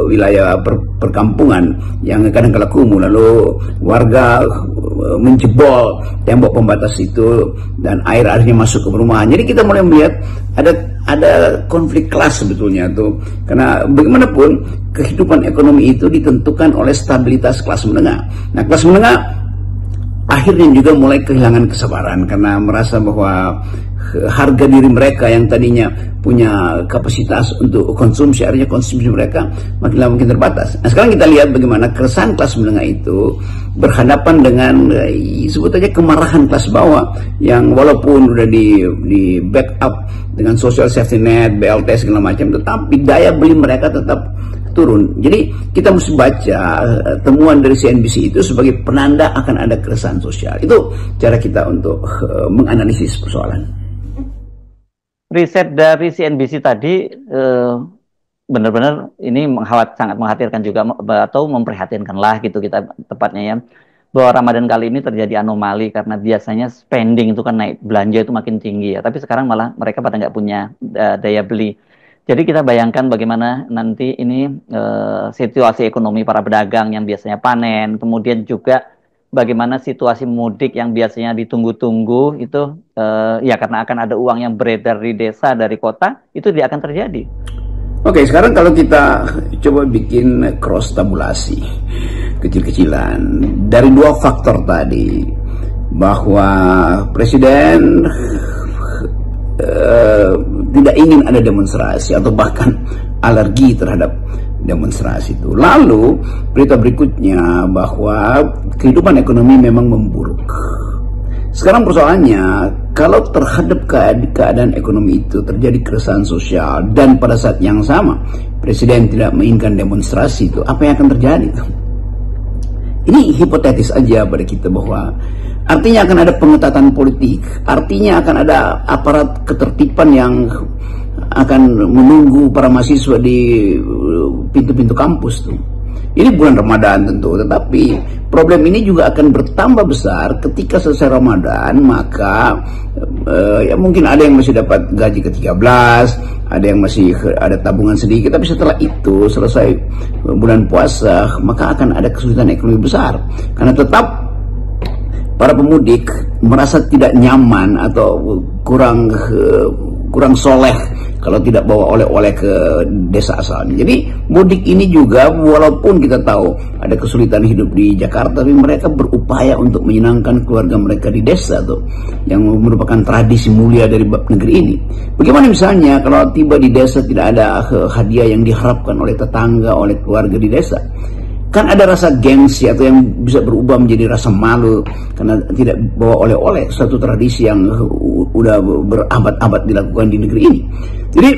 wilayah perkampungan yang kadang kala kumuh, lalu warga menjebol tembok pembatas itu dan akhirnya masuk ke perumahan. Jadi kita mulai melihat ada konflik kelas sebetulnya tuh, karena bagaimanapun kehidupan ekonomi itu ditentukan oleh stabilitas kelas menengah. Nah, kelas menengah akhirnya juga mulai kehilangan kesabaran karena merasa bahwa harga diri mereka yang tadinya punya kapasitas untuk konsumsi, akhirnya konsumsi mereka makin lama makin terbatas. Nah, sekarang kita lihat bagaimana keresahan kelas menengah itu berhadapan dengan sebut aja kemarahan kelas bawah yang walaupun udah di backup dengan social safety net, BLT segala macam, tetapi daya beli mereka tetap turun. Jadi kita mesti baca temuan dari CNBC itu sebagai penanda akan ada keresahan sosial. Itu cara kita untuk menganalisis persoalan. Riset dari CNBC tadi benar-benar ini sangat mengkhawatirkan juga, atau memprihatinkan lah gitu kita tepatnya ya, bahwa Ramadan kali ini terjadi anomali karena biasanya spending itu kan naik, belanja itu makin tinggi ya, tapi sekarang malah mereka pada nggak punya daya beli. Jadi kita bayangkan bagaimana nanti ini situasi ekonomi para pedagang yang biasanya panen, kemudian juga bagaimana situasi mudik yang biasanya ditunggu-tunggu itu ya karena akan ada uang yang beredar di desa dari kota, itu tidak akan terjadi. Oke, sekarang kalau kita coba bikin cross tabulasi kecil-kecilan dari dua faktor tadi, bahwa presiden tidak ingin ada demonstrasi atau bahkan alergi terhadap demonstrasi itu. Lalu berita berikutnya bahwa kehidupan ekonomi memang memburuk. Sekarang persoalannya, kalau terhadap keadaan ekonomi itu terjadi keresahan sosial dan pada saat yang sama presiden tidak menginginkan demonstrasi, itu apa yang akan terjadi? Ini hipotetis aja pada kita, bahwa artinya akan ada pengetatan politik, artinya akan ada aparat ketertiban yang akan menunggu para mahasiswa di pintu-pintu kampus tuh. Ini bulan Ramadan tentu, tetapi problem ini juga akan bertambah besar ketika selesai Ramadan. Maka ya mungkin ada yang masih dapat gaji ke-13, ada yang masih ada tabungan sedikit, tapi setelah itu selesai bulan puasa, maka akan ada kesulitan ekonomi besar, karena tetap para pemudik merasa tidak nyaman atau kurang soleh kalau tidak bawa oleh-oleh ke desa asalnya. Jadi mudik ini juga, walaupun kita tahu ada kesulitan hidup di Jakarta, tapi mereka berupaya untuk menyenangkan keluarga mereka di desa tuh, yang merupakan tradisi mulia dari negeri ini. Bagaimana misalnya kalau tiba di desa tidak ada hadiah yang diharapkan oleh tetangga, oleh keluarga di desa? Kan ada rasa gengsi atau yang bisa berubah menjadi rasa malu karena tidak bawa oleh-oleh, satu tradisi yang udah berabad-abad dilakukan di negeri ini. Jadi